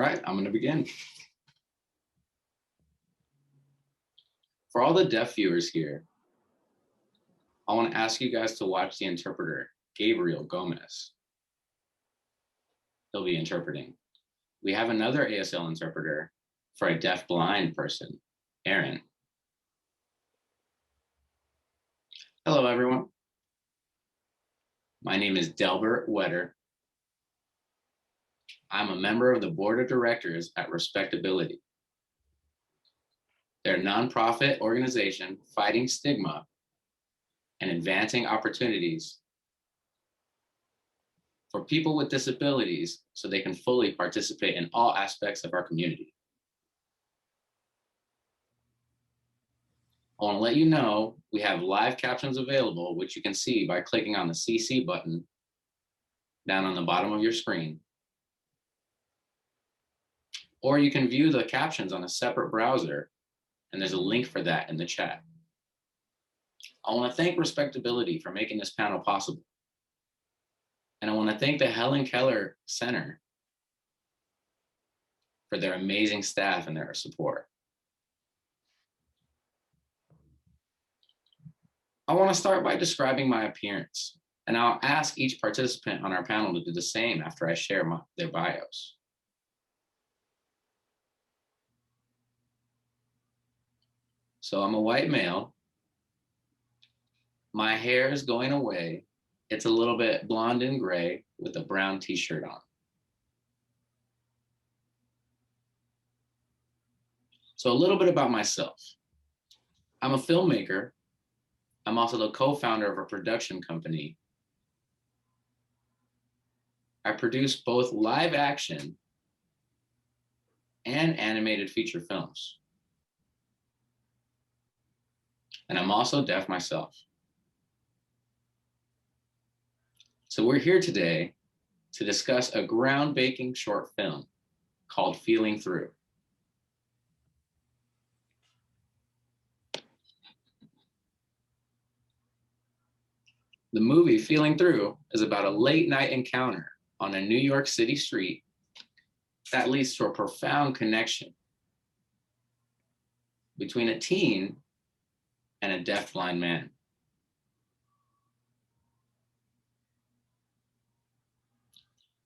right, I'm going to begin. For all the deaf viewers here, I want to ask you guys to watch the interpreter, Gabriel Gomez. He'll be interpreting. We have another ASL interpreter for a deaf-blind person, Aaron. Hello, everyone. My name is Delbert Whetter. I'm a member of the board of directors at RespectAbility. They're a nonprofit organization fighting stigma and advancing opportunities for people with disabilities so they can fully participate in all aspects of our community. I want to let you know we have live captions available, which you can see by clicking on the CC button down on the bottom of your screen. Or you can view the captions on a separate browser, and there's a link for that in the chat. I want to thank RespectAbility for making this panel possible. And I want to thank the Helen Keller Center for their amazing staff and their support. I want to start by describing my appearance, and I'll ask each participant on our panel to do the same after I share their bios. So I'm a white male. My hair is going away. It's a little bit blonde and gray with a brown t-shirt on. So a little bit about myself. I'm a filmmaker. I'm also the co-founder of a production company. I produce both live action and animated feature films. And I'm also deaf myself. So we're here today to discuss a groundbreaking short film called Feeling Through. The movie Feeling Through is about a late night encounter on a New York City street that leads to a profound connection between a teen and a deaf-blind man.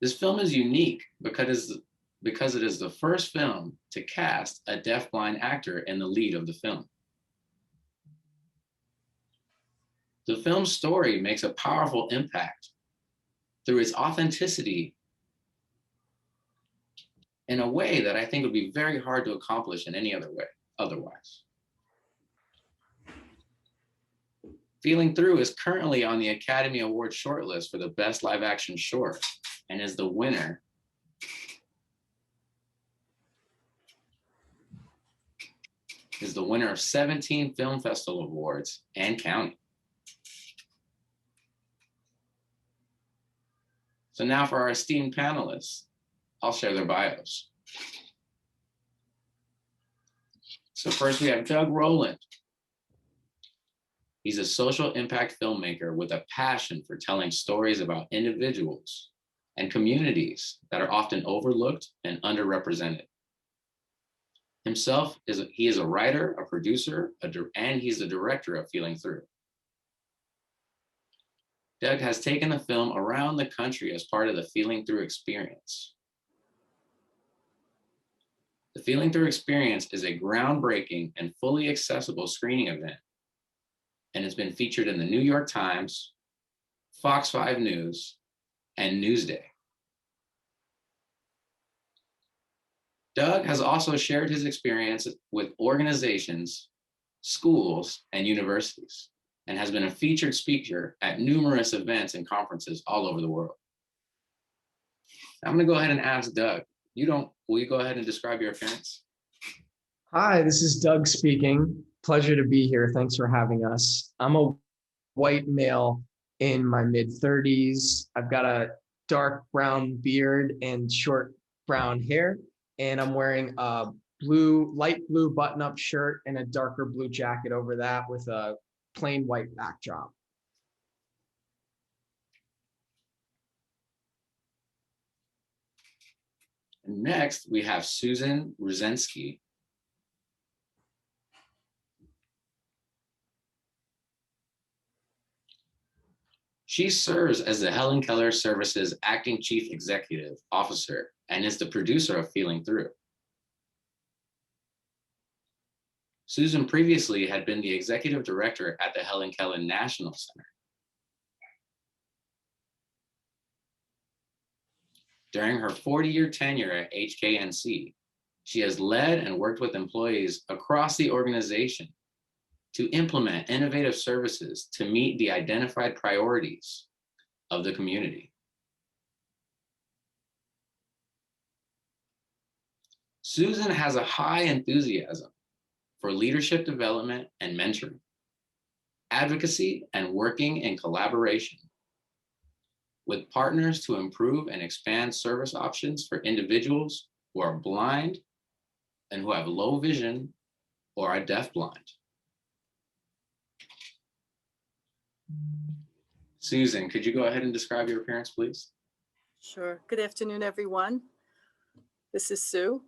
This film is unique because it is the first film to cast a deaf-blind actor in the lead of the film. The film's story makes a powerful impact through its authenticity in a way that I think would be very hard to accomplish in any other way otherwise. Feeling Through is currently on the Academy Award shortlist for the Best Live Action Short and is the winner of 17 film festival awards and counting. So now for our esteemed panelists, I'll share their bios. So first we have Doug Roland. He's a social impact filmmaker with a passion for telling stories about individuals and communities that are often overlooked and underrepresented. He is a writer, a producer, and he's the director of Feeling Through. Doug has taken the film around the country as part of the Feeling Through experience. The Feeling Through experience is a groundbreaking and fully accessible screening event, and it's been featured in the New York Times, Fox 5 News, and Newsday. Doug has also shared his experience with organizations, schools, and universities, and has been a featured speaker at numerous events and conferences all over the world. I'm gonna go ahead and ask Doug, will you go ahead and describe your appearance? Hi, this is Doug speaking. Pleasure to be here. Thanks for having us. I'm a white male in my mid-30s. I've got a dark brown beard and short brown hair, and I'm wearing a light blue button-up shirt and a darker blue jacket over that with a plain white backdrop. And next, we have Susan Ruzenski. She serves as the Helen Keller Services Acting Chief Executive Officer and is the producer of Feeling Through. Susan previously had been the executive director at the Helen Keller National Center. During her 40-year tenure at HKNC, she has led and worked with employees across the organization to implement innovative services to meet the identified priorities of the community. Susan has a high enthusiasm for leadership development and mentoring, advocacy, and working in collaboration with partners to improve and expand service options for individuals who are blind and who have low vision or are deafblind. Susan, could you go ahead and describe your appearance, please? Sure. Good afternoon, everyone. This is Sue.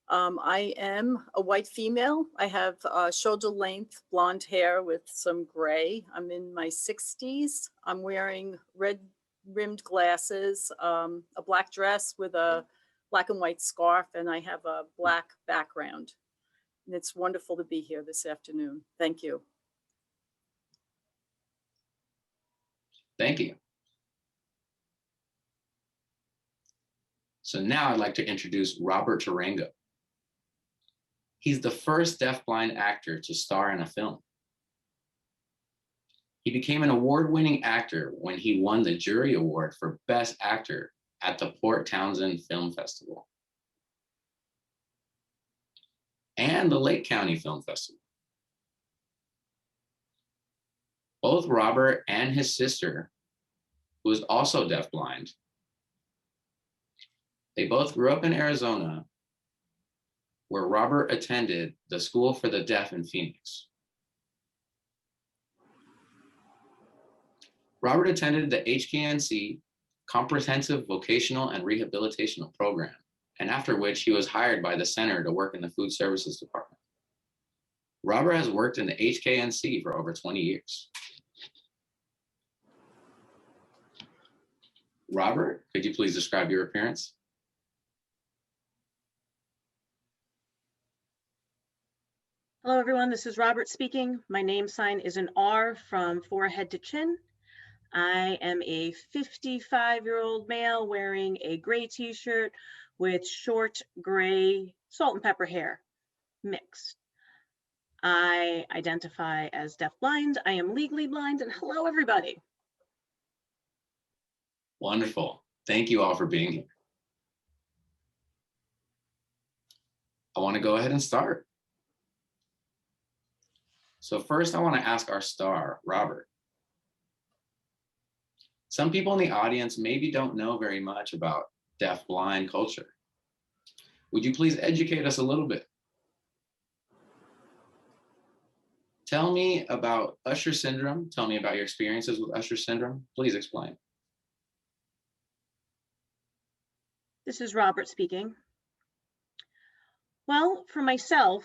I am a white female. I have shoulder length blonde hair with some gray. I'm in my 60s. I'm wearing red rimmed glasses, a black dress with a black and white scarf, and I have a black background. And it's wonderful to be here this afternoon. Thank you. Thank you. So now I'd like to introduce Robert Tarango. He's the first deafblind actor to star in a film. He became an award-winning actor when he won the jury award for Best Actor at the Port Townsend Film Festival and the Lake County Film Festival. Both Robert and his sister, who is also deafblind, they both grew up in Arizona, where Robert attended the School for the Deaf in Phoenix. Robert attended the HKNC Comprehensive Vocational and Rehabilitational Program, and after which he was hired by the center to work in the Food Services Department. Robert has worked in the HKNC for over 20 years. Robert, could you please describe your appearance? Hello, everyone. This is Robert speaking. My name sign is an R from forehead to chin. I am a 55-year-old male wearing a gray t-shirt with short gray salt and pepper hair mixed. I identify as deafblind. I am legally blind, and hello, everybody. Wonderful. Thank you all for being here. I want to go ahead and start. So first, I want to ask our star, Robert. Some people in the audience maybe don't know very much about deaf-blind culture. Would you please educate us a little bit? Tell me about Usher Syndrome. Tell me about your experiences with Usher Syndrome. Please explain. This is Robert speaking. Well, for myself,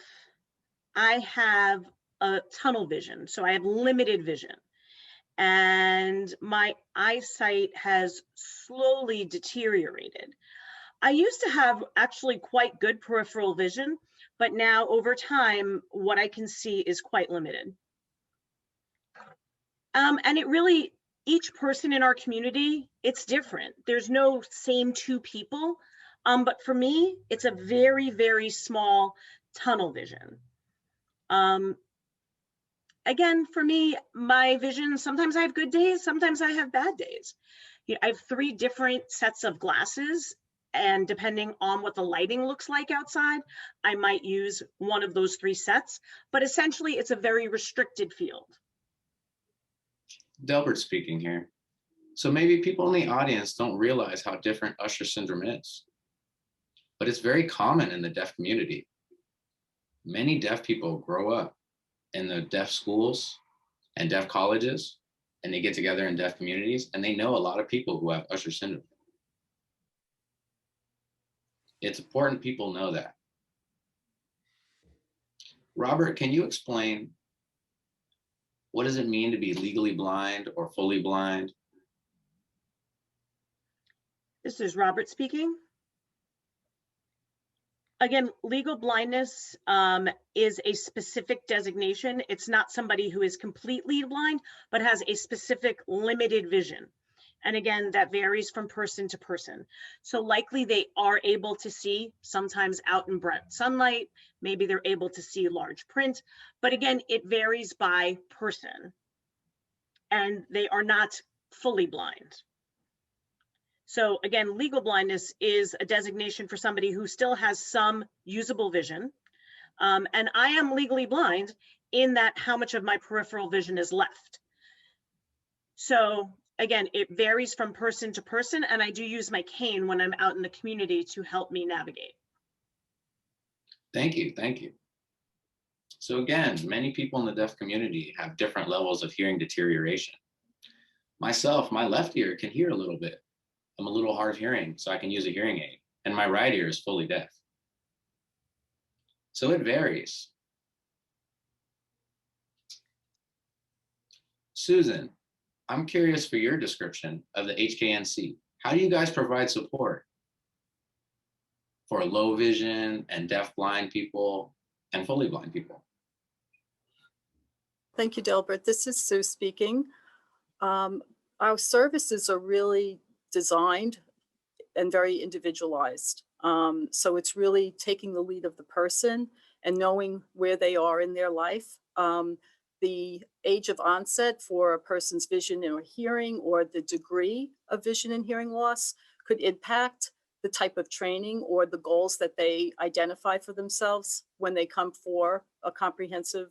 I have a tunnel vision, so I have limited vision. And my eyesight has slowly deteriorated. I used to have actually quite good peripheral vision, but now over time, what I can see is quite limited. And it really, each person in our community, it's different. There's no same two people, but for me, it's a very, very small tunnel vision. Again, for me, my vision, sometimes I have good days, sometimes I have bad days. I have 3 different sets of glasses, and depending on what the lighting looks like outside, I might use one of those 3 sets, but essentially it's a very restricted field. Delbert speaking here. So maybe people in the audience don't realize how different Usher Syndrome is, but it's very common in the deaf community. Many deaf people grow up in the deaf schools and deaf colleges, and they get together in deaf communities, and they know a lot of people who have Usher Syndrome. It's important people know that. Robert, can you explain what does it mean to be legally blind or fully blind? This is Robert speaking. Again, legal blindness is a specific designation. It's not somebody who is completely blind, but has a specific limited vision. And again, that varies from person to person. So likely they are able to see sometimes out in bright sunlight. Maybe they're able to see large print, but again, it varies by person. And they are not fully blind. So again, legal blindness is a designation for somebody who still has some usable vision. And I am legally blind in that how much of my peripheral vision is left. So again, it varies from person to person, and I do use my cane when I'm out in the community to help me navigate. Thank you, thank you. So again, many people in the deaf community have different levels of hearing deterioration. Myself, my left ear can hear a little bit. I'm a little hard of hearing, so I can use a hearing aid, and my right ear is fully deaf. So it varies. Susan, I'm curious for your description of the HKNC. How do you guys provide support for low vision and deaf blind people and fully blind people? Thank you, Delbert. This is Sue speaking. Our services are really designed and very individualized. So it's really taking the lead of the person and knowing where they are in their life. The age of onset for a person's vision or hearing, or the degree of vision and hearing loss, could impact the type of training or the goals that they identify for themselves when they come for a comprehensive,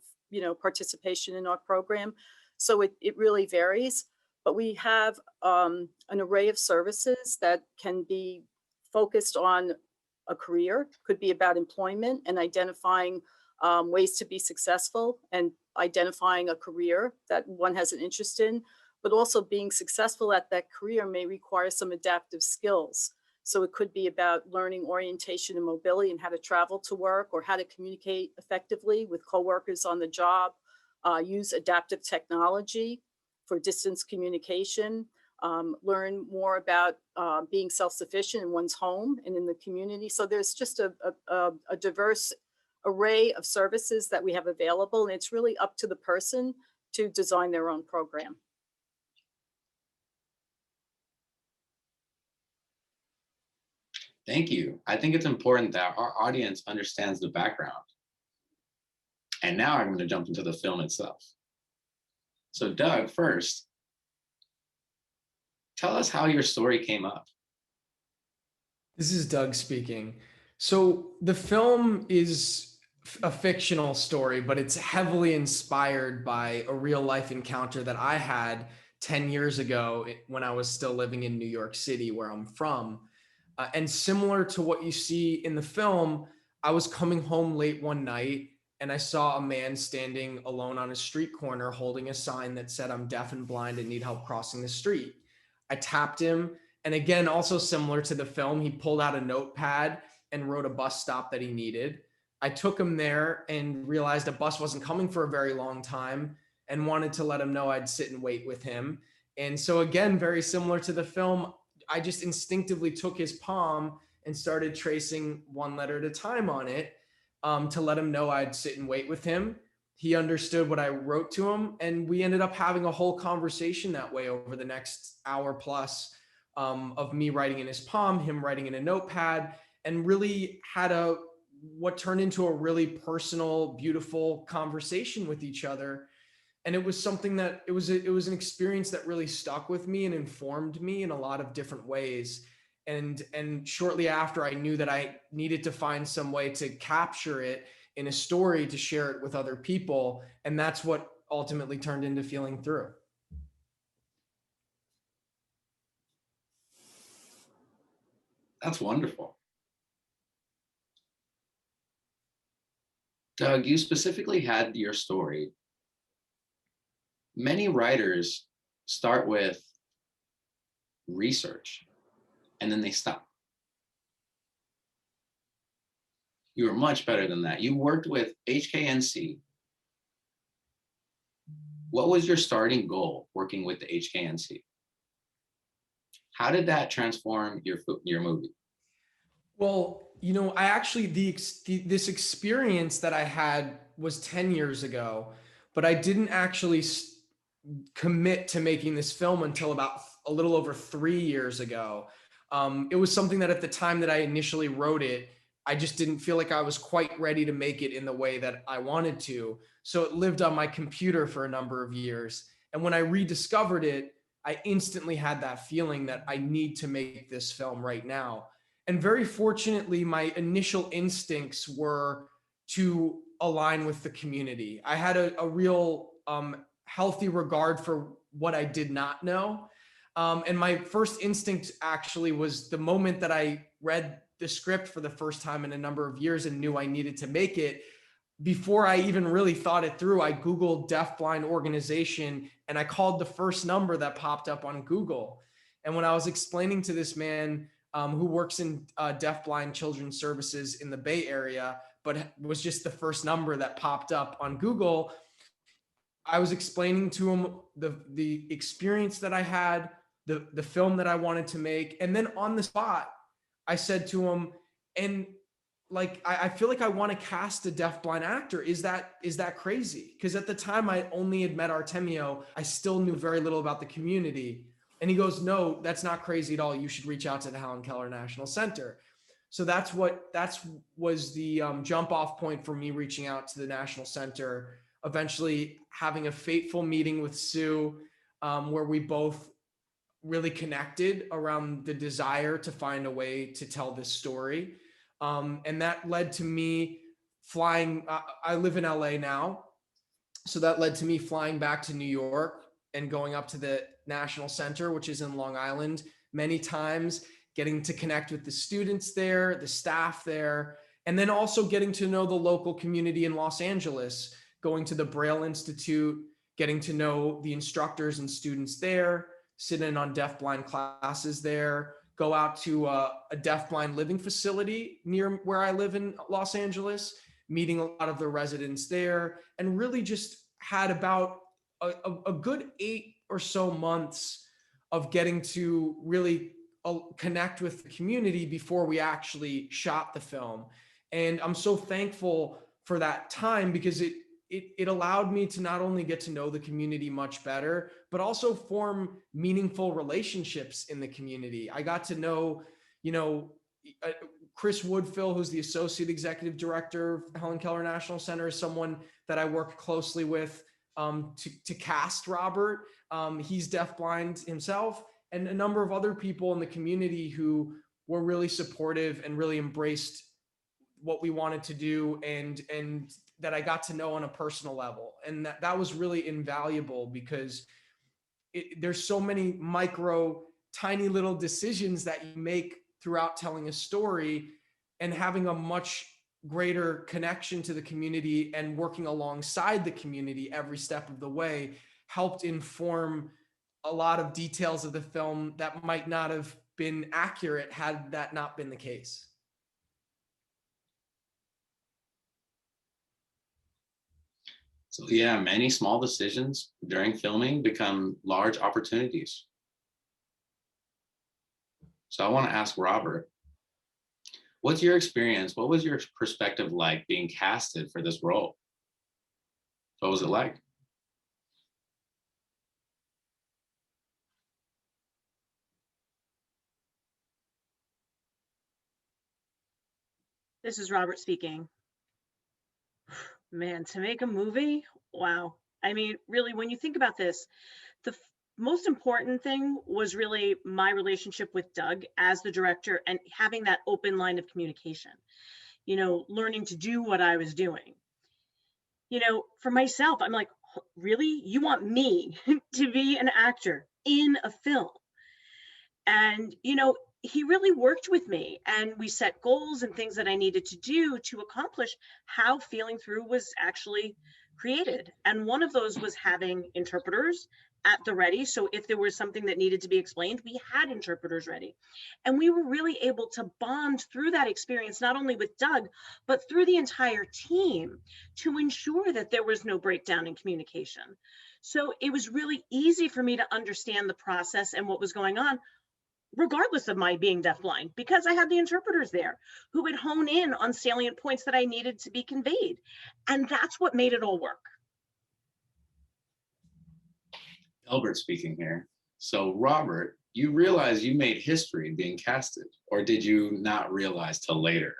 participation in our program. So it really varies, but we have an array of services that can be focused on a career, could be about employment and identifying ways to be successful and identifying a career that one has an interest in, but also being successful at that career may require some adaptive skills. So it could be about learning orientation and mobility and how to travel to work, or how to communicate effectively with coworkers on the job, use adaptive technology for distance communication, learn more about being self-sufficient in one's home and in the community. So there's just a diverse array of services that we have available, and it's really up to the person to design their own program. Thank you. I think it's important that our audience understands the background. And now I'm going to jump into the film itself. So Doug, first, tell us how your story came up. This is Doug speaking. So the film is a fictional story, but it's heavily inspired by a real life encounter that I had 10 years ago when I was still living in New York City, where I'm from. And similar to what you see in the film, I was coming home late one night and I saw a man standing alone on a street corner holding a sign that said, "I'm deaf and blind and need help crossing the street." I tapped him. And again, also similar to the film, he pulled out a notepad and wrote a bus stop that he needed. I took him there and realized a bus wasn't coming for a very long time and wanted to let him know I'd sit and wait with him. And so again, very similar to the film, I just instinctively took his palm and started tracing one letter at a time on it to let him know I'd sit and wait with him. He understood what I wrote to him, and we ended up having a whole conversation that way over the next hour plus of me writing in his palm, him writing in a notepad, and really had what turned into a really personal, beautiful conversation with each other. And it was something that it was an experience that really stuck with me and informed me in a lot of different ways. And shortly after, I knew that I needed to find some way to capture it in a story to share it with other people. And that's what ultimately turned into Feeling Through. That's wonderful. Doug, you specifically had your story. Many writers start with research and then they stop. You were much better than that. You worked with HKNC. What was your starting goal working with the HKNC? How did that transform your movie? Well, you know, I actually, this experience that I had was 10 years ago, but I didn't actually commit to making this film until about a little over 3 years ago. It was something that at the time that I initially wrote it, I just didn't feel like I was quite ready to make it in the way that I wanted to. So it lived on my computer for a number of years. And when I rediscovered it, I instantly had that feeling that I need to make this film right now. And very fortunately, my initial instincts were to align with the community. I had a real healthy regard for what I did not know. And my first instinct actually was the moment that I read the script for the first time in a number of years and knew I needed to make it. Before I even really thought it through, I Googled deafblind organization and I called the first number that popped up on Google. And when I was explaining to this man who works in deafblind children's services in the Bay Area, but was just the first number that popped up on Google, I was explaining to him the experience that I had, the film that I wanted to make. And then on the spot, I said to him, and like, I feel like I want to cast a deafblind actor. Is that crazy? Because at the time I only had met Artemio. I still knew very little about the community. And he goes, no, that's not crazy at all. You should reach out to the Helen Keller National Center. So that was the jump off point for me reaching out to the National Center, eventually having a fateful meeting with Sue, where we both really connected around the desire to find a way to tell this story. And that led to me flying. I live in LA now. So that led to me flying back to New York and going up to the National Center, which is in Long Island, many times, getting to connect with the students there, the staff there, and then also getting to know the local community in Los Angeles, going to the Braille Institute, getting to know the instructors and students there, sit in on deafblind classes there, go out to a deafblind living facility near where I live in Los Angeles, meeting a lot of the residents there, and really just had about a good 8 or so months of getting to really connect with the community before we actually shot the film. And I'm so thankful for that time because it allowed me to not only get to know the community much better, but also form meaningful relationships in the community. I got to know, Chris Woodfill, who's the Associate Executive Director of Helen Keller National Center, is someone that I work closely with to cast Robert. He's deafblind himself, and a number of other people in the community who were really supportive and really embraced what we wanted to do, and that I got to know on a personal level. And that was really invaluable because there's so many micro, tiny little decisions that you make throughout telling a story, and having a much greater connection to the community and working alongside the community every step of the way helped inform a lot of details of the film that might not have been accurate had that not been the case. So yeah, many small decisions during filming become large opportunities. So I want to ask Robert, what's your experience? What was your perspective like being casted for this role? What was it like? This is Robert speaking. Man, to make a movie, wow. I mean, really, when you think about this, the most important thing was really my relationship with Doug as the director and having that open line of communication, learning to do what I was doing. For myself, I'm like, really? You want me to be an actor in a film? And, he really worked with me, and we set goals and things that I needed to do to accomplish how Feeling Through was actually created. And one of those was having interpreters at the ready. So if there was something that needed to be explained, we had interpreters ready. And we were really able to bond through that experience, not only with Doug, but through the entire team to ensure that there was no breakdown in communication. So it was really easy for me to understand the process and what was going on, regardless of my being deafblind, because I had the interpreters there who would hone in on salient points that I needed to be conveyed. And that's what made it all work. Delbert speaking here. So Robert, you realize you made history being casted, or did you not realize till later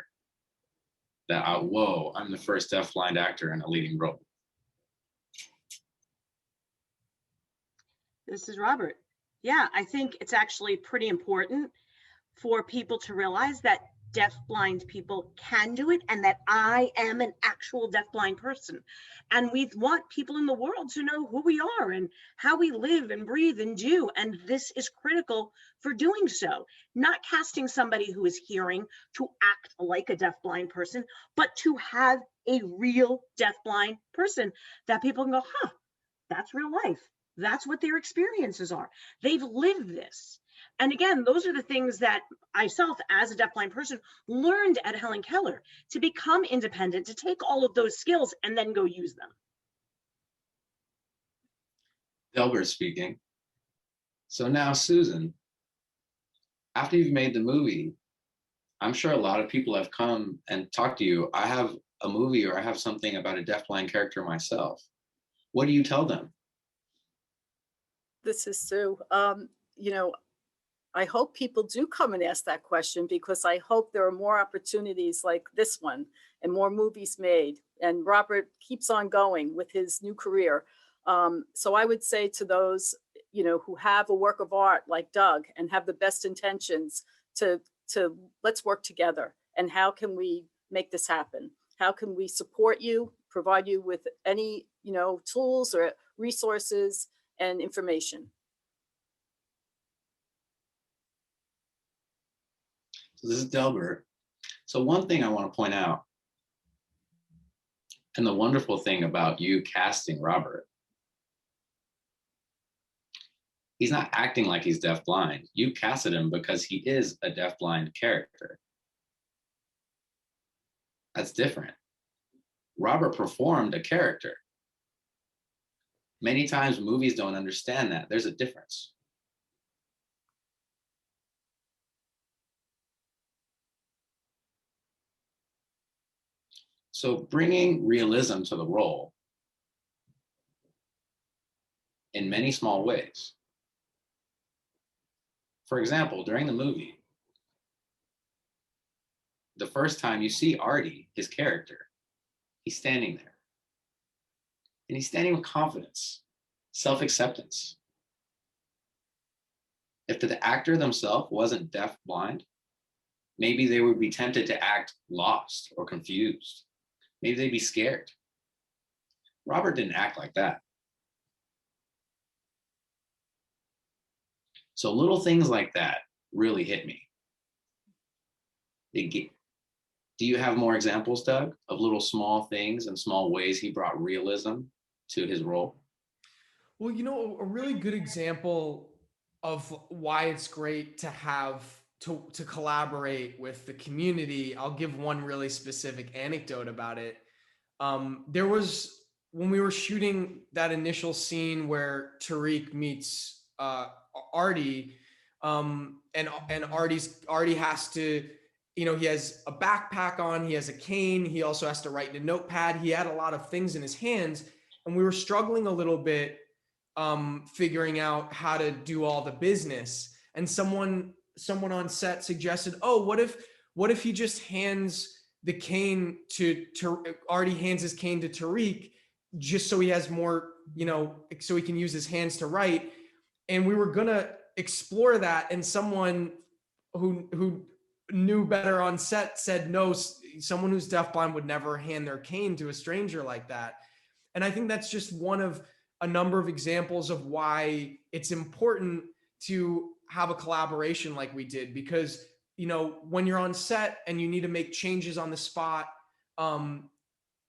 that, whoa, I'm the first deafblind actor in a leading role? This is Robert. Yeah, I think it's actually pretty important for people to realize that deafblind people can do it and that I am an actual deafblind person. And we want people in the world to know who we are and how we live and breathe and do. And this is critical for doing so. Not casting somebody who is hearing to act like a deafblind person, but to have a real deafblind person that people can go, huh, that's real life. That's what their experiences are. They've lived this. And again, those are the things that I myself, as a deafblind person, learned at Helen Keller to become independent, to take all of those skills and then go use them. Delbert speaking. So now, Susan, after you've made the movie, I'm sure a lot of people have come and talked to you. I have a movie, or I have something about a deafblind character myself. What do you tell them? This is Sue. You know, I hope people do come and ask that question, because I hope there are more opportunities like this one and more movies made. And Robert keeps on going with his new career. So I would say to those, you know, who have a work of art like Doug and have the best intentions to let's work together. And how can we make this happen? How can we support you, provide you with any, you know, tools or resources and information? So this is Delbert. So one thing I want to point out, and the wonderful thing about you casting Robert, he's not acting like he's deafblind. You casted him because he is a deafblind character. That's different. Robert performed a character. Many times movies don't understand that. There's a difference. So bringing realism to the role in many small ways. For example, during the movie, the first time you see Artie, his character, he's standing there. And he's standing with confidence, self-acceptance. If the actor themselves wasn't deaf-blind, maybe they would be tempted to act lost or confused. Maybe they'd be scared. Robert didn't act like that. So little things like that really hit me. Do you have more examples, Doug, of little small things and small ways he brought realism to his role? Well, you know, a really good example of why it's great to have to collaborate with the community. I'll give one really specific anecdote about it. There was, when we were shooting that initial scene where Tariq meets Artie, and Artie has to, you know, he has a backpack on, he has a cane, he also has to write in a notepad. He had a lot of things in his hands, and we were struggling a little bit figuring out how to do all the business. And someone on set suggested, oh, what if he just hands the cane to Artie hands his cane to Tariq, just so he has more, you know, so he can use his hands to write. And we were gonna explore that, and someone who knew better on set said, no, someone who's deafblind would never hand their cane to a stranger like that. And I think that's just one of a number of examples of why it's important to have a collaboration like we did, because, you know, when you're on set and you need to make changes on the spot,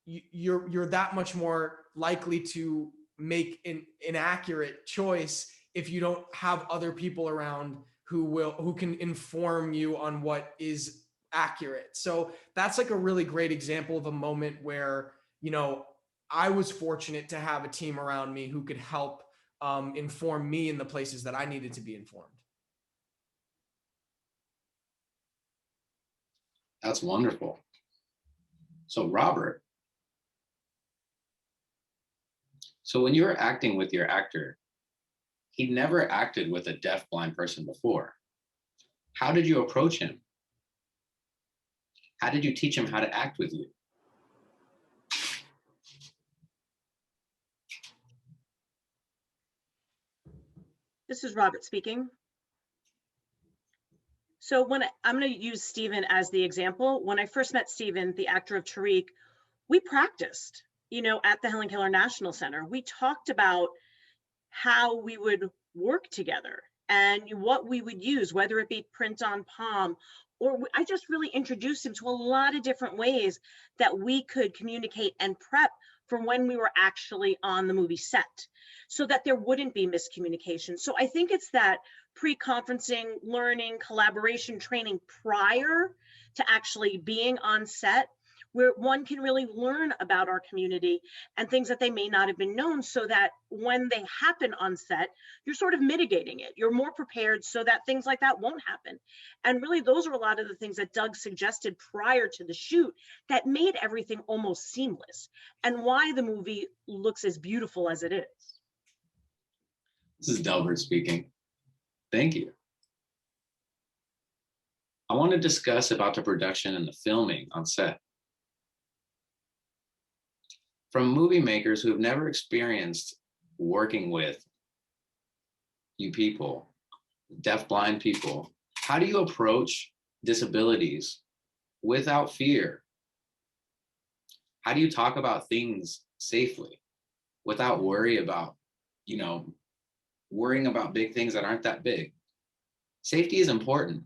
you're that much more likely to make an inaccurate choice if you don't have other people around who can inform you on what is accurate. So that's like a really great example of a moment where, I was fortunate to have a team around me who could help inform me in the places that I needed to be informed. That's wonderful. So Robert, so when you were acting with your actor, he'd never acted with a deaf-blind person before. How did you approach him? How did you teach him how to act with you? This is Robert speaking. So I'm going to use Stephen as the example. When I first met Stephen, the actor of Tariq, we practiced, at the Helen Keller National Center. We talked about how we would work together and what we would use, whether it be print on palm, or I just really introduced him to a lot of different ways that we could communicate and prep for when we were actually on the movie set, so that there wouldn't be miscommunication. So I think it's that pre-conferencing, learning, collaboration, training prior to actually being on set, where one can really learn about our community and things that they may not have been known, so that when they happen on set, you're sort of mitigating it. You're more prepared so that things like that won't happen. And really, those are a lot of the things that Doug suggested prior to the shoot that made everything almost seamless, and why the movie looks as beautiful as it is. This is Delbert speaking. Thank you. I want to discuss about the production and the filming on set. From movie makers who have never experienced working with you people, deaf-blind people, how do you approach disabilities without fear? How do you talk about things safely without worrying about big things that aren't that big? Safety is important,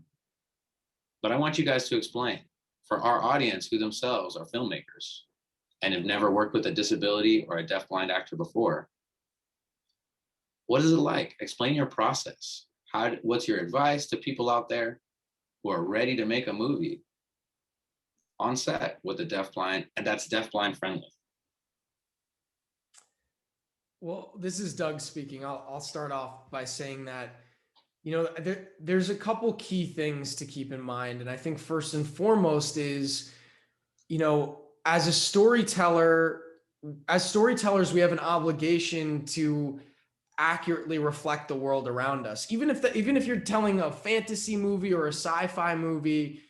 but I want you guys to explain for our audience who themselves are filmmakers and have never worked with a disability or a deaf-blind actor before. What is it like? Explain your process. What's your advice to people out there who are ready to make a movie on set with a deaf-blind, and that's deaf-blind friendly? Well, this is Doug speaking. I'll start off by saying that, there's a couple key things to keep in mind. And I think first and foremost is, as storytellers, we have an obligation to accurately reflect the world around us. Even if you're telling a fantasy movie or a sci-fi movie,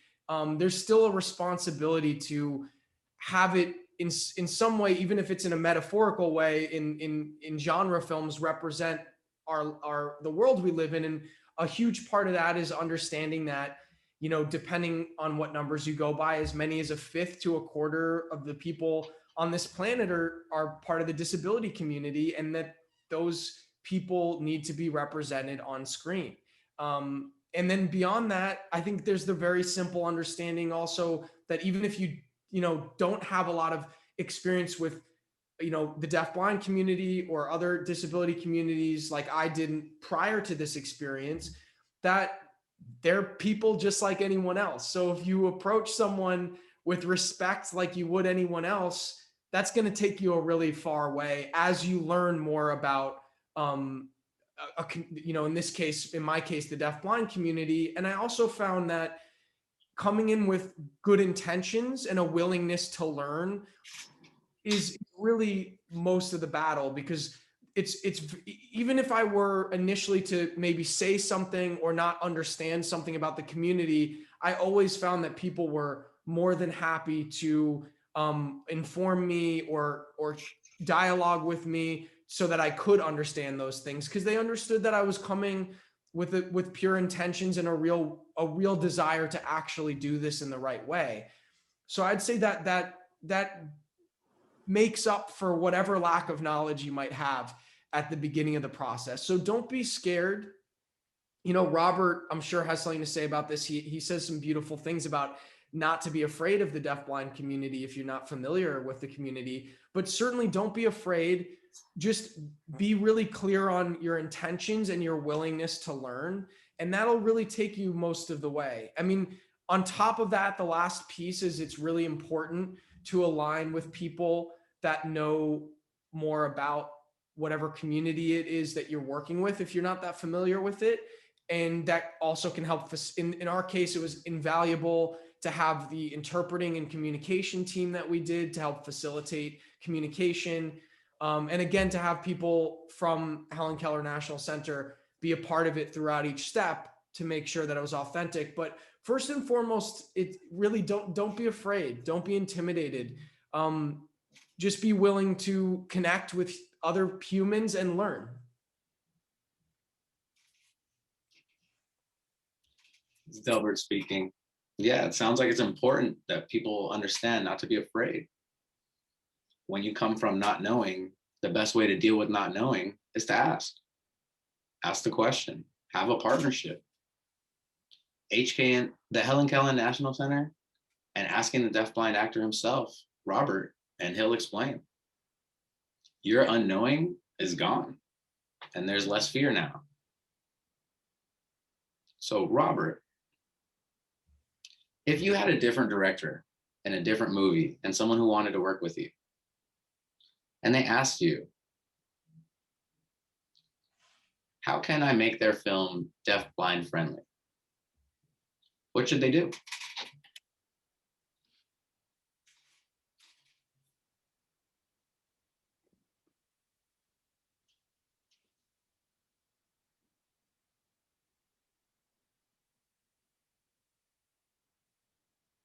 there's still a responsibility to have it in some way, even if it's in a metaphorical way, in genre films, represent the world we live in. And a huge part of that is understanding that, depending on what numbers you go by, as many as a fifth to a quarter of the people on this planet are part of the disability community, and that those people need to be represented on screen. And then beyond that, I think there's the very simple understanding also that even if you don't have a lot of experience with the deafblind community or other disability communities like I didn't prior to this experience, that they're people just like anyone else. So if you approach someone with respect like you would anyone else, that's going to take you a really far way as you learn more about in my case the deafblind community. And I also found that coming in with good intentions and a willingness to learn is really most of the battle, because it's even if I were initially to maybe say something or not understand something about the community, I always found that people were more than happy to inform me or dialogue with me so that I could understand those things, because they understood that I was coming with pure intentions and a real desire to actually do this in the right way. So I'd say that makes up for whatever lack of knowledge you might have at the beginning of the process. So don't be scared. Robert, I'm sure, has something to say about this. He says some beautiful things about not to be afraid of the deafblind community if you're not familiar with the community, but certainly don't be afraid just be really clear on your intentions and your willingness to learn. And that'll really take you most of the way. I mean, on top of that, the last piece is it's really important to align with people that know more about whatever community it is that you're working with, if you're not that familiar with it. And that also can help. In our case, it was invaluable to have the interpreting and communication team that we did to help facilitate communication. And again, to have people from Helen Keller National Center be a part of it throughout each step to make sure that it was authentic. But first and foremost, it really don't be afraid. Don't be intimidated. Just be willing to connect with other humans and learn. It's Delbert speaking. Yeah, it sounds like it's important that people understand not to be afraid. When you come from not knowing, the best way to deal with not knowing is to ask. Ask the question, have a partnership. HK, the Helen Keller National Center, and asking the deafblind actor himself, Robert, and he'll explain. Your unknowing is gone, and there's less fear now. So, Robert, if you had a different director in a different movie and someone who wanted to work with you, and they asked you, how can I make their film deaf-blind friendly? What should they do?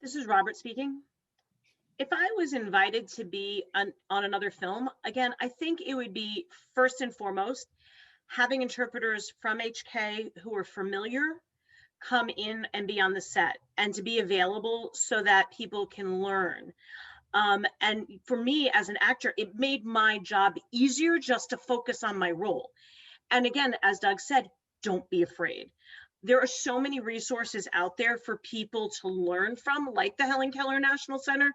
This is Robert speaking. If I was invited to be on another film, again, I think it would be first and foremost having interpreters from HK who are familiar come in and be on the set and to be available so that people can learn. And for me as an actor, it made my job easier just to focus on my role. And again, as Doug said, don't be afraid. There are so many resources out there for people to learn from, like the Helen Keller National Center,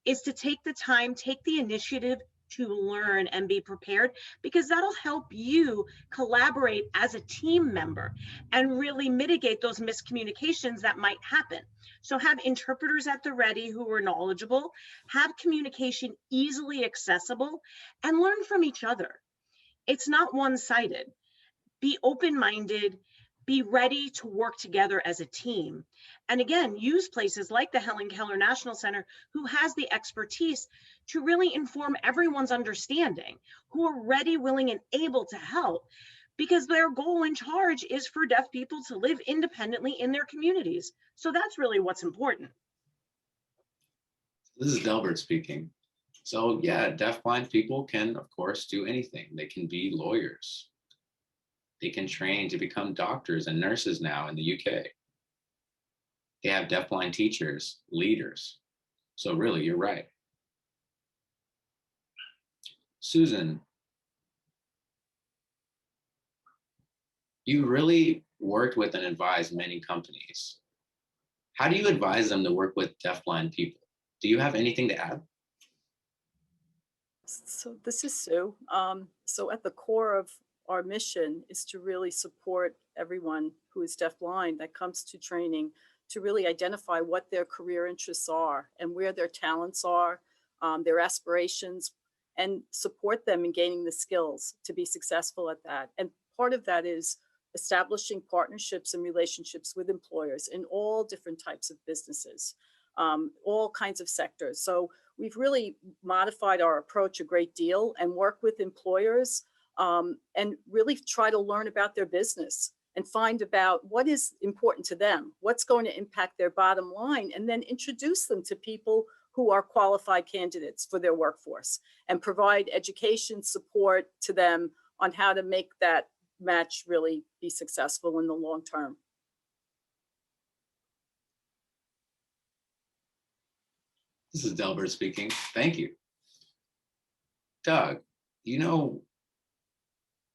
is to take the time, take the initiative to learn and be prepared, because that'll help you collaborate as a team member and really mitigate those miscommunications that might happen. So have interpreters at the ready who are knowledgeable, have communication easily accessible, and learn from each other. It's not one-sided. Be open-minded, be ready to work together as a team. And again, use places like the Helen Keller National Center, who has the expertise to really inform everyone's understanding, who are ready, willing, and able to help, because their goal in charge is for deaf people to live independently in their communities. So that's really what's important. This is Delbert speaking. So yeah, deafblind people can, of course, do anything. They can be lawyers. They can train to become doctors and nurses now in the UK. They have deafblind teachers, leaders. So really, you're right. Susan, you really worked with and advised many companies. How do you advise them to work with deafblind people? Do you have anything to add? So this is Sue. So at the core of our mission is to really support everyone who is deafblind that comes to training, to really identify what their career interests are and where their talents are, their aspirations, and support them in gaining the skills to be successful at that. And part of that is establishing partnerships and relationships with employers in all different types of businesses, all kinds of sectors. So we've really modified our approach a great deal and work with employers and really try to learn about their business and find about what is important to them, what's going to impact their bottom line, and then introduce them to people who are qualified candidates for their workforce and provide education support to them on how to make that match really be successful in the long term. This is Delbert speaking. Thank you. Doug, you know,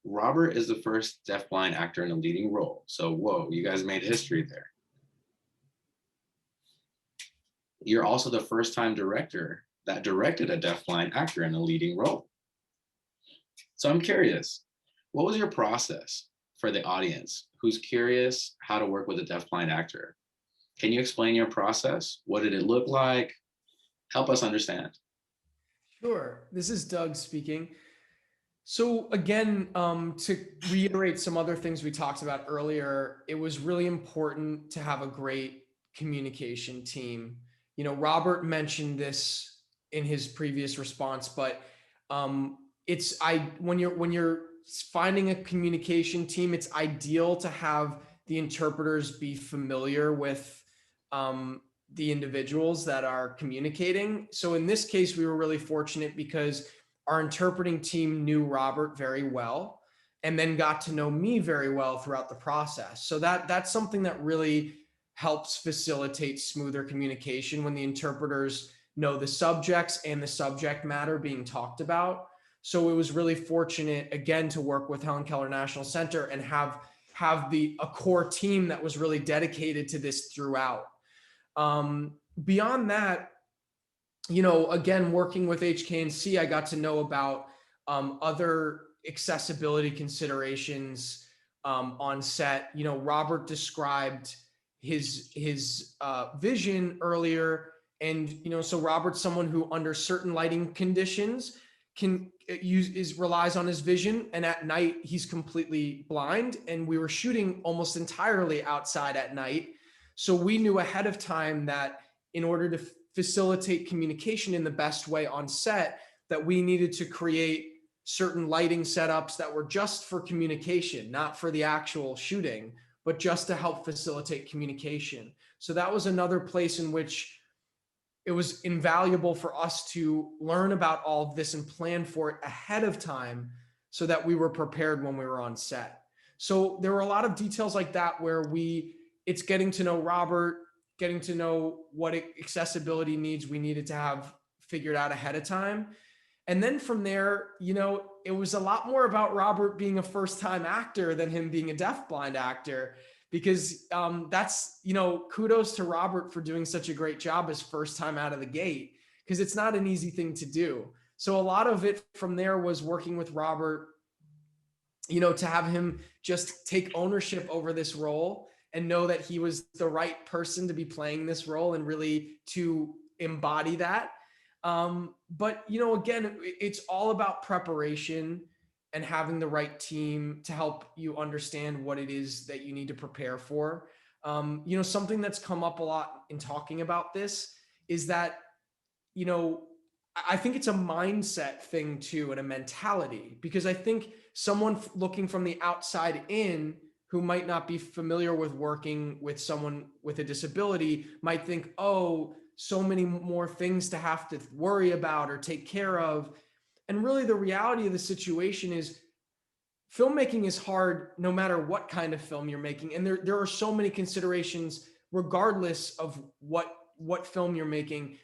Robert is the first deafblind actor in a leading role. So, whoa, you guys made history there. You're also the first-time director that directed a deafblind actor in a leading role. So I'm curious, what was your process for the audience who's curious how to work with a deafblind actor? Can you explain your process? What did it look like? Help us understand. Sure. This is Doug speaking. So again, to reiterate some other things we talked about earlier, it was really important to have a great communication team. You know, Robert mentioned this in his previous response, but when you're finding a communication team, it's ideal to have the interpreters be familiar with the individuals that are communicating. So in this case, we were really fortunate because our interpreting team knew Robert very well and then got to know me very well throughout the process. So that's something that really helps facilitate smoother communication when the interpreters know the subjects and the subject matter being talked about. So it was really fortunate, again, to work with Helen Keller National Center and have a core team that was really dedicated to this throughout. Beyond that, you know, again, working with HKNC, I got to know about other accessibility considerations on set. You know, Robert described his vision earlier, and you know, so Robert's someone who, under certain lighting conditions, can relies on his vision, and at night he's completely blind. And we were shooting almost entirely outside at night, so we knew ahead of time that in order to facilitate communication in the best way on set, that we needed to create certain lighting setups that were just for communication, not for the actual shooting, but just to help facilitate communication. So that was another place in which it was invaluable for us to learn about all of this and plan for it ahead of time so that we were prepared when we were on set. So there were a lot of details like that where it's getting to know Robert, getting to know what accessibility needs we needed to have figured out ahead of time. And then from there, you know, it was a lot more about Robert being a first-time actor than him being a deafblind actor, because that's, you know, kudos to Robert for doing such a great job his first time out of the gate, because it's not an easy thing to do. So a lot of it from there was working with Robert, you know, to have him just take ownership over this role and know that he was the right person to be playing this role and really to embody that. But, you know, again, it's all about preparation and having the right team to help you understand what it is that you need to prepare for. You know, something that's come up a lot in talking about this is that, you know, I think it's a mindset thing too, and a mentality, because I think someone looking from the outside in who might not be familiar with working with someone with a disability might think, oh, so many more things to have to worry about or take care of. And really the reality of the situation is filmmaking is hard no matter what kind of film you're making. And there are so many considerations regardless of what film you're making.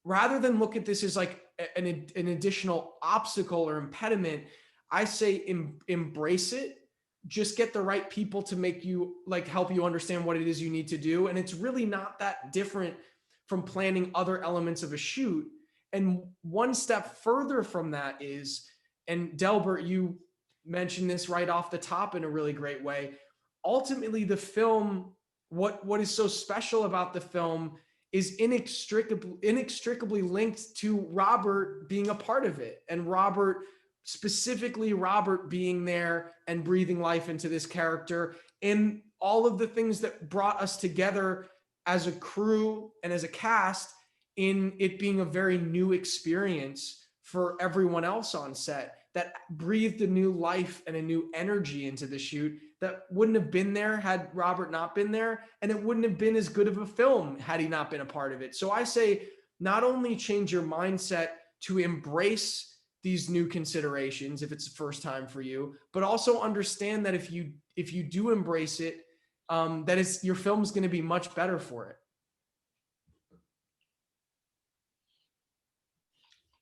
Rather than look at this as like an additional obstacle or impediment, I say embrace it. Just get the right people to make you, like, help you understand what it is you need to do. And it's really not that different from planning other elements of a shoot. And one step further from that is, and Delbert, you mentioned this right off the top in a really great way. Ultimately, the film, what is so special about the film is inextricably linked to Robert being a part of it. And specifically Robert being there and breathing life into this character, and all of the things that brought us together as a crew and as a cast, in it being a very new experience for everyone else on set, that breathed a new life and a new energy into the shoot that wouldn't have been there had Robert not been there. And it wouldn't have been as good of a film had he not been a part of it. So I say, not only change your mindset to embrace these new considerations if it's the first time for you, but also understand that if you do embrace it, your film's going to be much better for it.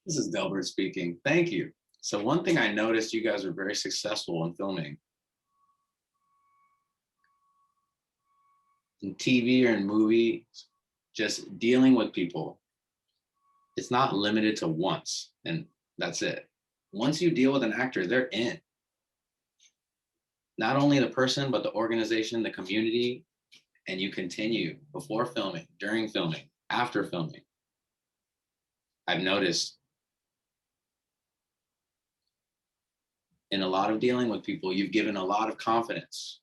This is Delbert speaking. Thank you. So one thing I noticed, you guys were very successful in filming. In TV or in movies, just dealing with people, it's not limited to once and that's it. once you deal with an actor, they're in. Not only the person, but the organization, the community, and you continue before filming, during filming, after filming. I've noticed in a lot of dealing with people, you've given a lot of confidence.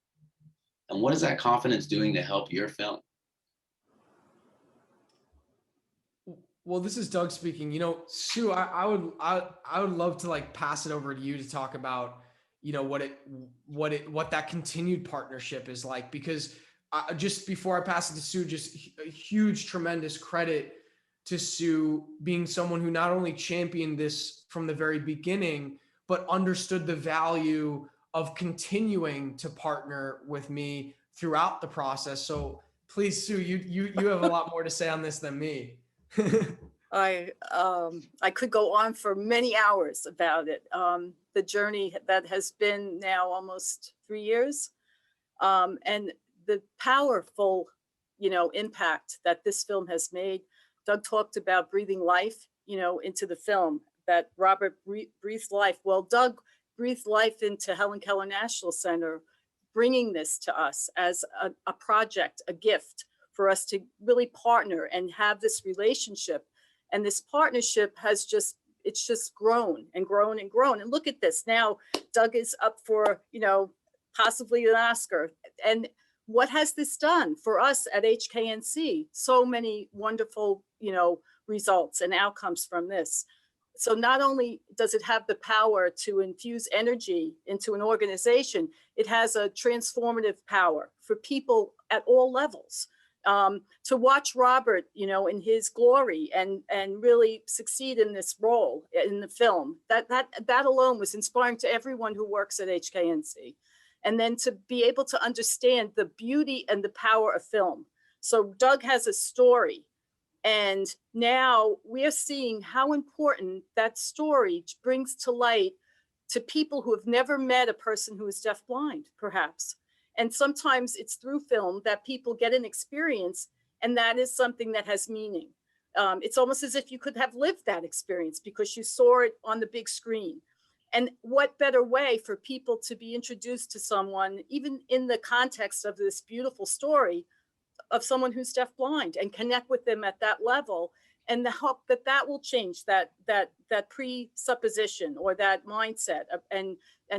And what is that confidence doing to help your film? Well, this is Doug speaking. You know, Sue, I would love to like pass it over to you to talk about, you know, what that continued partnership is like, because just before I pass it to Sue, just a huge, tremendous credit to Sue being someone who not only championed this from the very beginning, but understood the value of continuing to partner with me throughout the process. So please, Sue, you have a lot more to say on this than me. I could go on for many hours about it. The journey that has been now almost 3 years, and the powerful, you know, impact that this film has made. Doug talked about breathing life, you know, into the film. That Robert breathed life. Well, Doug breathed life into Helen Keller National Center, bringing this to us as a project, a gift for us to really partner and have this relationship. And this partnership has it's just grown and grown and grown. And look at this. Now, Doug is up for, you know, possibly an Oscar. And what has this done for us at HKNC? So many wonderful, you know, results and outcomes from this. So not only does it have the power to infuse energy into an organization, it has a transformative power for people at all levels. To watch Robert, you know, in his glory and really succeed in this role in the film, that alone was inspiring to everyone who works at HKNC. And then to be able to understand the beauty and the power of film. So Doug has a story, and now we're seeing how important that story brings to light to people who have never met a person who is deafblind, perhaps. And sometimes it's through film that people get an experience, and that is something that has meaning. It's almost as if you could have lived that experience because you saw it on the big screen. And what better way for people to be introduced to someone, even in the context of this beautiful story of someone who's deafblind, and connect with them at that level, and the hope that that will change that presupposition or that mindset, and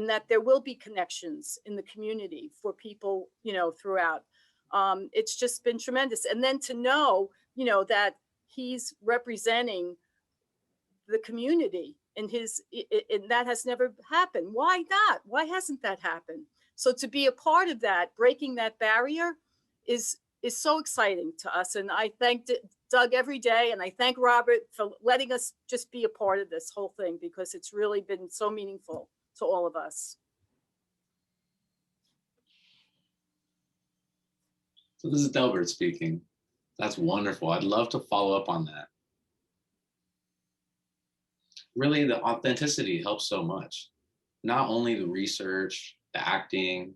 that there will be connections in the community for people, you know, throughout. It's just been tremendous. And then to know, you know, that he's representing the community in his, and that has never happened. Why not? Why hasn't that happened? So to be a part of that, breaking that barrier is so exciting to us. And I thank Doug every day, and I thank Robert for letting us just be a part of this whole thing, because it's really been so meaningful to all of us. So this is Delbert speaking. That's wonderful. I'd love to follow up on that. Really, the authenticity helps so much. Not only the research, the acting,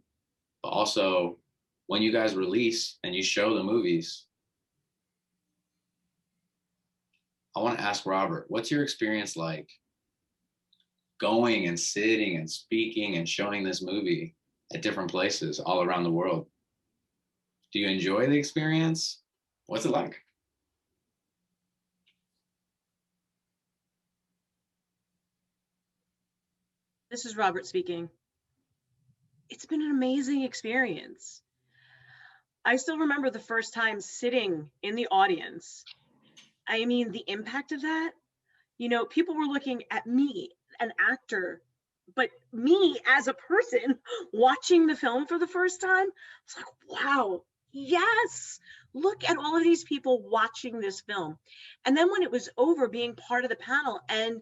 but also when you guys release and you show the movies. I want to ask Robert, what's your experience like going and sitting and speaking and showing this movie at different places all around the world? Do you enjoy the experience? What's it like? This is Robert speaking. It's been an amazing experience. I still remember the first time sitting in the audience. I mean, the impact of that, you know, people were looking at me, an actor, but me as a person watching the film for the first time. It's like, wow, yes, look at all of these people watching this film. And then when it was over, being part of the panel and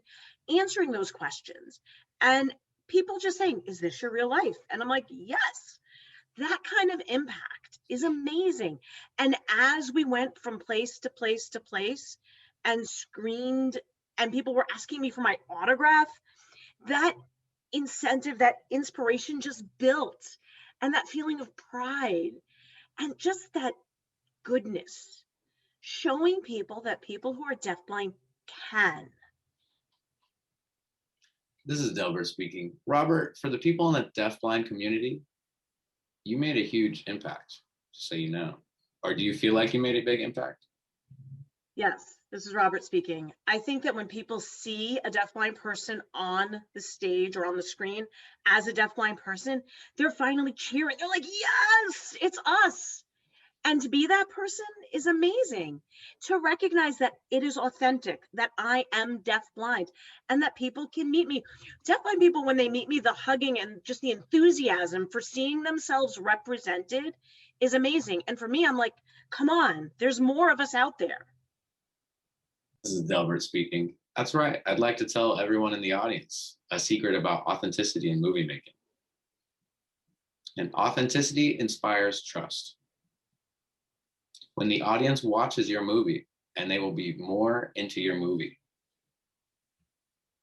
answering those questions, and people just saying, is this your real life? And I'm like, yes. That kind of impact is amazing. And as we went from place to place to place and screened, and people were asking me for my autograph, that incentive, that inspiration just built, and that feeling of pride and just that goodness, showing people that people who are deafblind can. This is Delbert speaking. Robert, for the people in the deafblind community, you made a huge impact, just so you know. Or do you feel like you made a big impact? Yes, this is Robert speaking. I think that when people see a deafblind person on the stage or on the screen as a deafblind person, they're finally cheering. They're like, yes, it's us. And to be that person is amazing. To recognize that it is authentic, that I am deafblind, and that people can meet me. Deafblind people, when they meet me, the hugging and just the enthusiasm for seeing themselves represented is amazing. And for me, I'm like, come on, there's more of us out there. This is Delbert speaking. That's right. I'd like to tell everyone in the audience a secret about authenticity in movie making. And authenticity inspires trust. When the audience watches your movie, and they will be more into your movie.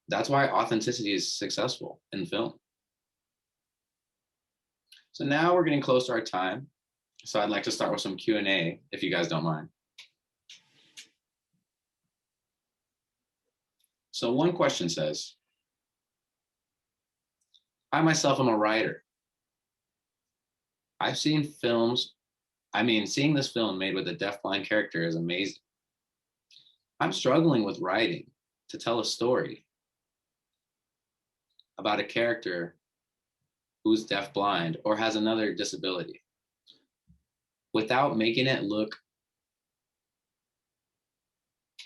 That's why authenticity is successful in film. So now we're getting close to our time. So I'd like to start with some Q&A, if you guys don't mind. So one question says, I myself am a writer. I've seen films, seeing this film made with a deafblind character is amazing. I'm struggling with writing to tell a story about a character who's deafblind or has another disability without making it look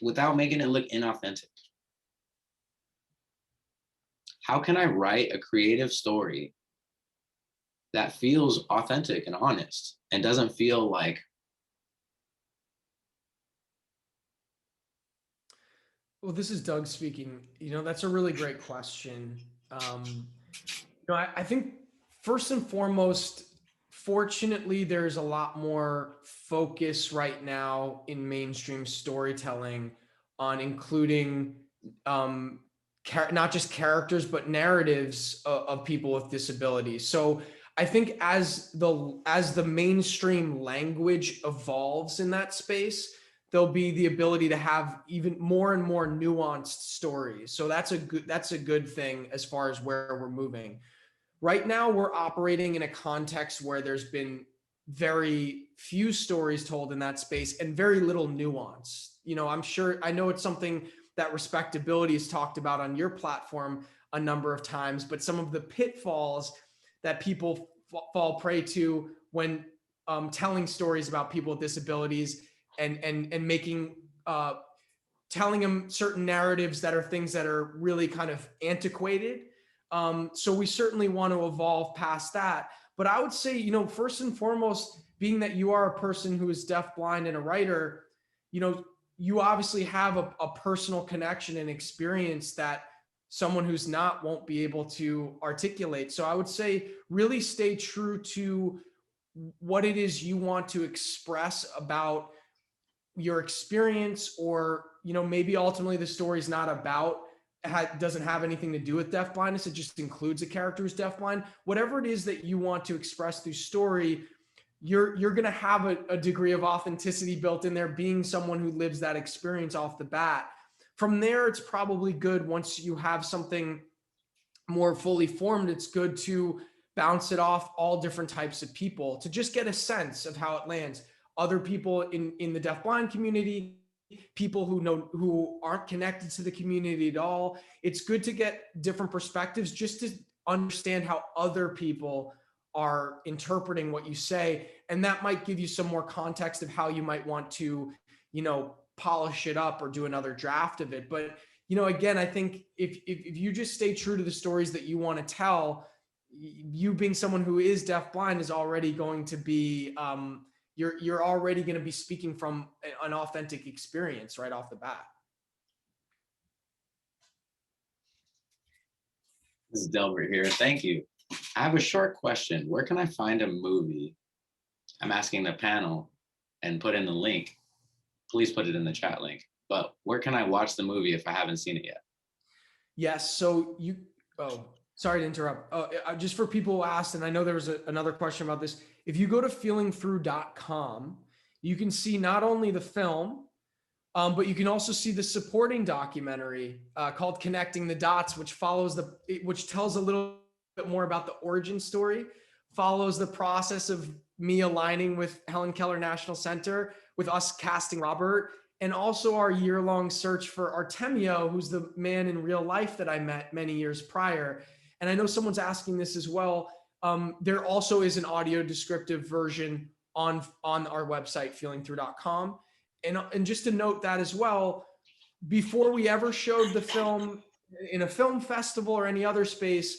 inauthentic. How can I write a creative story that feels authentic and honest and doesn't feel like? Well, this is Doug speaking. That's a really great question. I think first and foremost, fortunately, there's a lot more focus right now in mainstream storytelling on including not just characters, but narratives of people with disabilities. So I think as the mainstream language evolves in that space, there'll be the ability to have even more and more nuanced stories. So that's a good thing as far as where we're moving. Right now, we're operating in a context where there's been very few stories told in that space and very little nuance. I know it's something that Respectability has talked about on your platform a number of times, but some of the pitfalls that people fall prey to when telling stories about people with disabilities and making telling them certain narratives that are things that are really kind of antiquated. So we certainly want to evolve past that. But I would say, first and foremost, being that you are a person who is deafblind and a writer, you obviously have a personal connection and experience that someone who's not won't be able to articulate. So I would say really stay true to what it is you want to express about your experience, or maybe ultimately the story's not about, doesn't have anything to do with deafblindness. It just includes a character who's deafblind. Whatever it is that you want to express through story, you're going to have a degree of authenticity built in there, being someone who lives that experience off the bat. From there, it's probably good, once you have something more fully formed, it's good to bounce it off all different types of people to just get a sense of how it lands. Other people in the deafblind community, people who aren't connected to the community at all. It's good to get different perspectives just to understand how other people are interpreting what you say. And that might give you some more context of how you might want to, polish it up or do another draft of it. But, again, I think if you just stay true to the stories that you want to tell, you being someone who is deafblind is already going to be, you're already going to be speaking from an authentic experience right off the bat. This is Delbert here. Thank you. I have a short question. Where can I find a movie? I'm asking the panel, and put in the link. Please put it in the chat link. But where can I watch the movie if I haven't seen it yet? Yes. So sorry to interrupt. Just for people who asked, and I know there was another question about this. If you go to feelingthrough.com, you can see not only the film, But you can also see the supporting documentary called Connecting the Dots, which tells a little bit more about the origin story, follows the process of me aligning with Helen Keller National Center, with us casting Robert, and also our year-long search for Artemio, who's the man in real life that I met many years prior. And I know someone's asking this as well. There also is an audio descriptive version on our website, feelingthrough.com. And just to note that as well, before we ever showed the film in a film festival or any other space,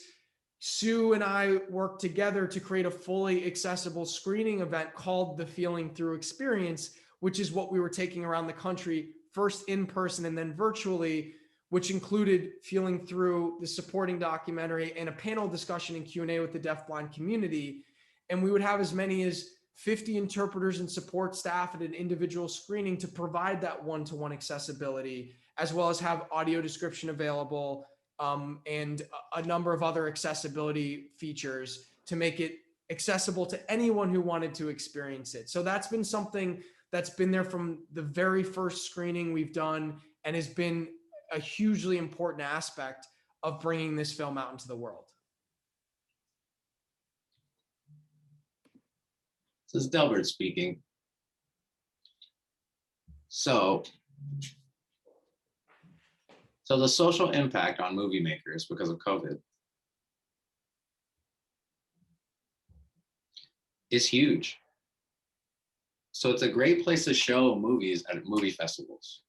Sue and I worked together to create a fully accessible screening event called the Feeling Through Experience, which is what we were taking around the country, first in person and then virtually, which included Feeling Through, the supporting documentary, and a panel discussion and Q&A with the deafblind community. And we would have as many as 50 interpreters and support staff at an individual screening to provide that one-to-one accessibility, as well as have audio description available, and a number of other accessibility features to make it accessible to anyone who wanted to experience it. So that's been something that's been there from the very first screening we've done, and has been a hugely important aspect of bringing this film out into the world. This is Delbert speaking. So the social impact on movie makers because of COVID is huge. So it's a great place to show movies at movie festivals.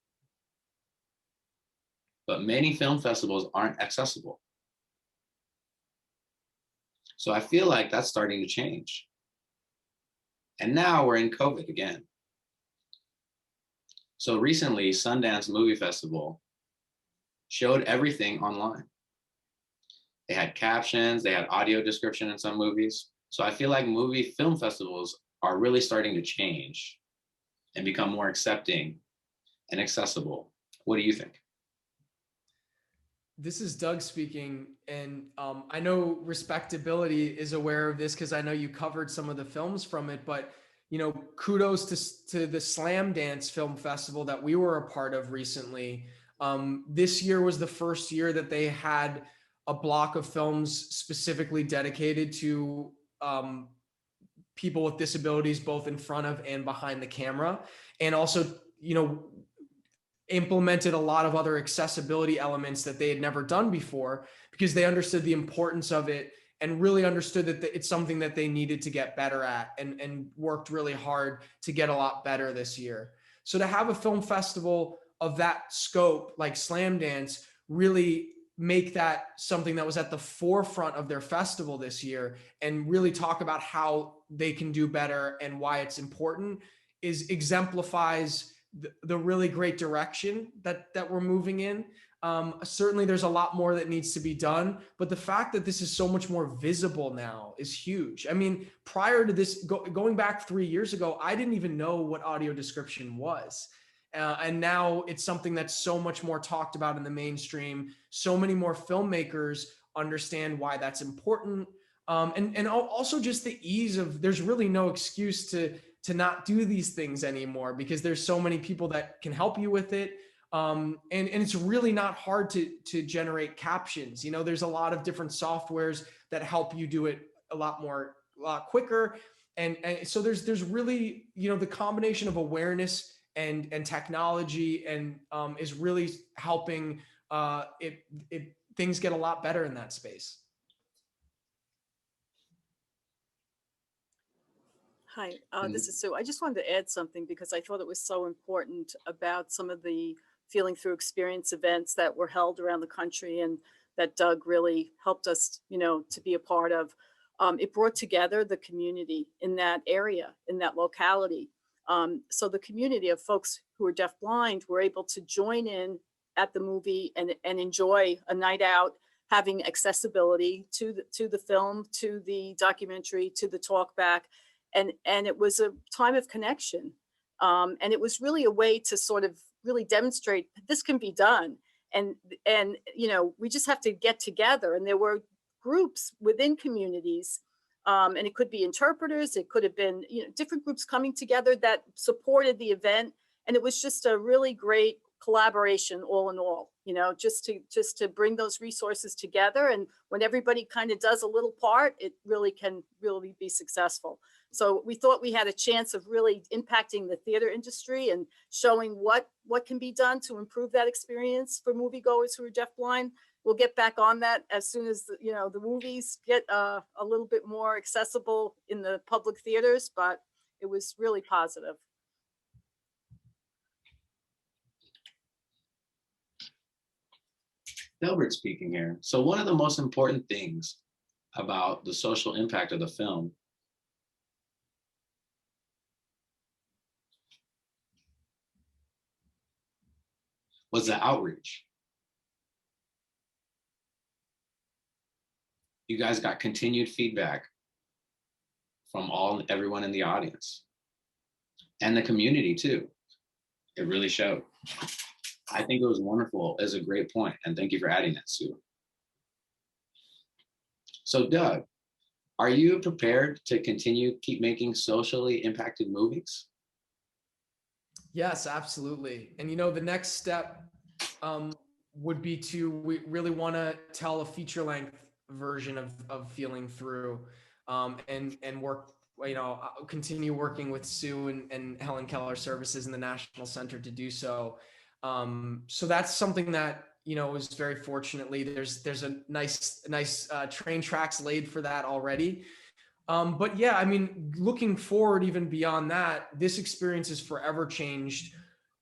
But many film festivals aren't accessible. So I feel like that's starting to change. And now we're in COVID again. So recently, Sundance Movie Festival showed everything online. They had captions, they had audio description in some movies. So I feel like film festivals are really starting to change and become more accepting and accessible. What do you think? This is Doug speaking, and I know RespectAbility is aware of this because I know you covered some of the films from it, but kudos to the Slam Dance Film Festival that we were a part of recently. This year was the first year that they had a block of films specifically dedicated to people with disabilities, both in front of and behind the camera, and also, implemented a lot of other accessibility elements that they had never done before, because they understood the importance of it and really understood that it's something that they needed to get better at, and worked really hard to get a lot better this year. So to have a film festival of that scope, like Slam Dance, really make that something that was at the forefront of their festival this year, and really talk about how they can do better and why it's important, exemplifies the really great direction that we're moving in. Certainly there's a lot more that needs to be done, but the fact that this is so much more visible now is huge. I mean, prior to this, going back 3 years ago, I didn't even know what audio description was. And now it's something that's so much more talked about in the mainstream. So many more filmmakers understand why that's important. And also just the ease of, there's really no excuse to not do these things anymore, because there's so many people that can help you with it. And it's really not hard to generate captions. There's a lot of different softwares that help you do it a lot quicker. And so there's really, the combination of awareness and technology and is really helping things get a lot better in that space. Hi, this is Sue. I just wanted to add something because I thought it was so important about some of the Feeling Through Experience events that were held around the country and that Doug really helped us, to be a part of. It brought together the community in that area, in that locality. So the community of folks who are deafblind were able to join in at the movie and enjoy a night out, having accessibility to the film, to the documentary, to the talkback. And it was a time of connection. And it was really a way to sort of really demonstrate this can be done. And we just have to get together. And there were groups within communities, and it could be interpreters, it could have been, different groups coming together that supported the event And it was just a really great collaboration all in all, you know, just to bring those resources together. And when everybody kind of does a little part, it really can really be successful. So we thought we had a chance of really impacting the theater industry and showing what can be done to improve that experience for moviegoers who are deafblind. We'll get back on that as soon as the movies get a little bit more accessible in the public theaters, but it was really positive. Delbert speaking here. So one of the most important things about the social impact of the film was the outreach. You guys got continued feedback from everyone in the audience and the community too. It really showed. I think it was wonderful. It's a great point, and thank you for adding that, Sue. So Doug, are you prepared to keep making socially impacted movies? Yes, absolutely. And the next step would be we really want to tell a feature-length version of Feeling Through, and work, continue working with Sue and Helen Keller Services in the National Center to do so. So that's something that is very fortunately there's a nice train tracks laid for that already. But yeah, I mean, looking forward even beyond that, this experience has forever changed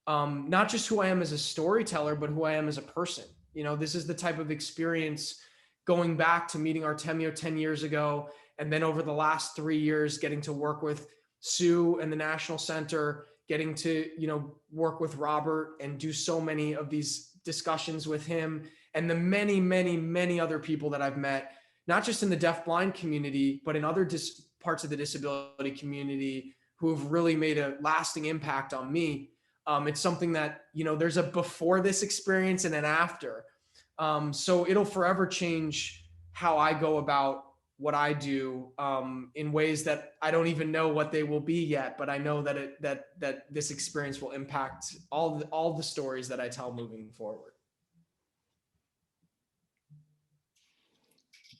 not just who I am as a storyteller, but who I am as a person. This is the type of experience going back to meeting Artemio 10 years ago, and then over the last 3 years, getting to work with Sue and the National Center, getting to, work with Robert and do so many of these discussions with him, and the many, many, many other people that I've met, not just in the deafblind community, but in other parts of the disability community who have really made a lasting impact on me. It's something that, there's a before this experience and an after. So it'll forever change how I go about what I do in ways that I don't even know what they will be yet, but I know that this experience will impact all the stories that I tell moving forward.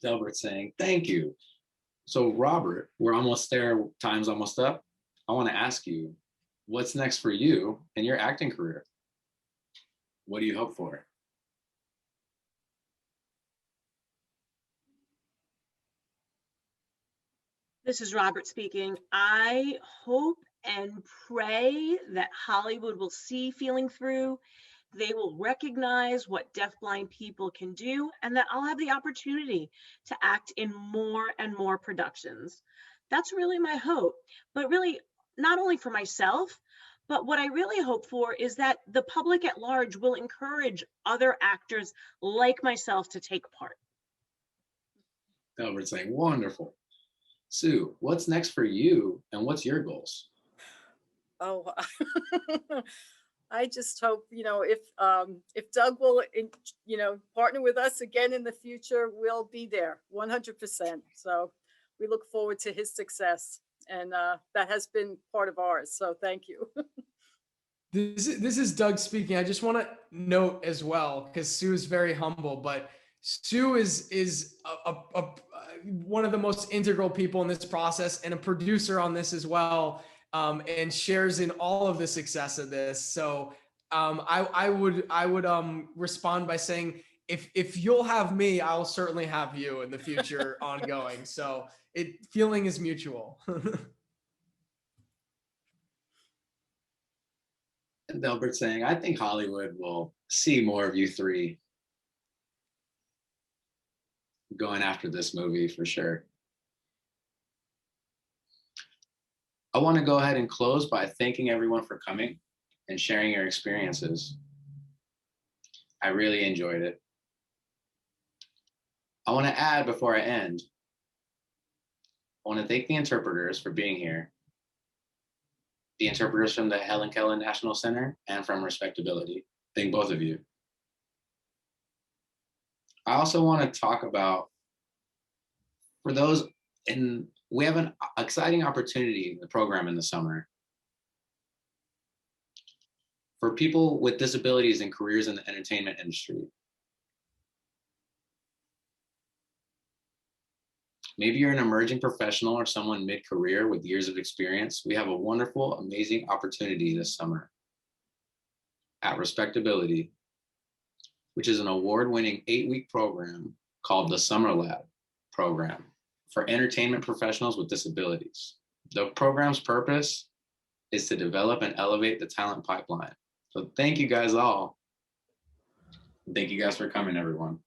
Delbert saying, thank you. So Robert, we're almost there, time's almost up. I want to ask you, what's next for you in your acting career? What do you hope for? This is Robert speaking. I hope and pray that Hollywood will see Feeling Through. They will recognize what deafblind people can do, and that I'll have the opportunity to act in more and more productions. That's really my hope, but really not only for myself, but what I really hope for is that the public at large will encourage other actors like myself to take part. Delbert saying, wonderful. Sue, what's next for you and what's your goals? Oh, I just hope, if Doug will, partner with us again in the future, we'll be there 100%. So we look forward to his success, and that has been part of ours. So thank you. This is Doug speaking. I just want to note as well, because Sue is very humble, but Sue is one of the most integral people in this process and a producer on this as well, and shares in all of the success of this. So I would respond by saying, if you'll have me, I will certainly have you in the future ongoing. So feeling is mutual. And Delbert saying, I think Hollywood will see more of you three going after this movie for sure. I want to go ahead and close by thanking everyone for coming and sharing your experiences. I really enjoyed it. I want to add before I end, I want to thank the interpreters for being here. The interpreters from the Helen Keller National Center and from RespectAbility. Thank both of you. I also want to talk about, for those we have an exciting opportunity in the program in the summer. for people with disabilities and careers in the entertainment industry. Maybe you're an emerging professional or someone mid-career with years of experience. We have a wonderful, amazing opportunity this summer at RespectAbility, which is an award-winning 8-week program called the Summer Lab program for entertainment professionals with disabilities. The program's purpose is to develop and elevate the talent pipeline. So thank you guys all. Thank you guys for coming, everyone.